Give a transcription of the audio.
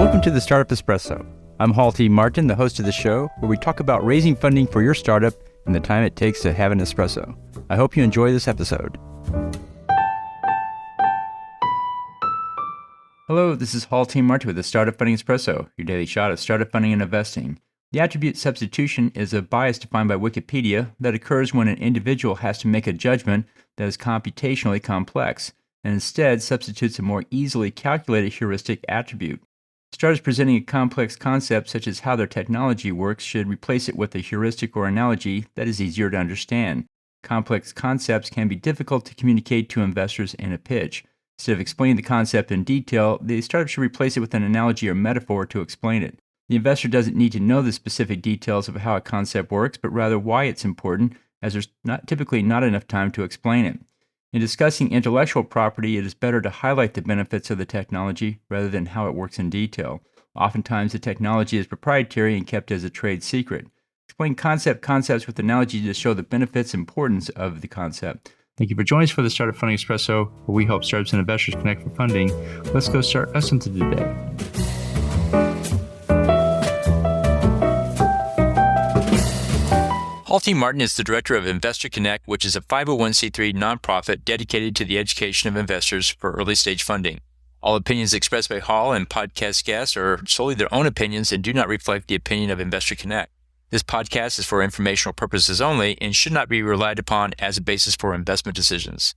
Welcome to the Startup Espresso. I'm Hall T. Martin, the host of the show, where we talk about raising funding for your startup and the time it takes to have an espresso. I hope you enjoy this episode. Hello, this is Hall T. Martin with the Startup Funding Espresso, your daily shot of startup funding and investing. The attribute substitution is a bias defined by Wikipedia that occurs when an individual has to make a judgment that is computationally complex, and instead substitutes a more easily calculated heuristic attribute. Startups presenting a complex concept such as how their technology works should replace it with a heuristic or analogy that is easier to understand. Complex concepts can be difficult to communicate to investors in a pitch. Instead of explaining the concept in detail, the startup should replace it with an analogy or metaphor to explain it. The investor doesn't need to know the specific details of how a concept works, but rather why it's important, as there's typically not enough time to explain it. In discussing intellectual property, it is better to highlight the benefits of the technology rather than how it works in detail. Oftentimes, the technology is proprietary and kept as a trade secret. Explain concepts with analogy to show the benefits and importance of the concept. Thank you for joining us for the Startup Funding Espresso, where we help startups and investors connect for funding. Let's go start us into today. Hall T. Martin is the director of Investor Connect, which is a 501c3 nonprofit dedicated to the education of investors for early-stage funding. All opinions expressed by Hall and podcast guests are solely their own opinions and do not reflect the opinion of Investor Connect. This podcast is for informational purposes only and should not be relied upon as a basis for investment decisions.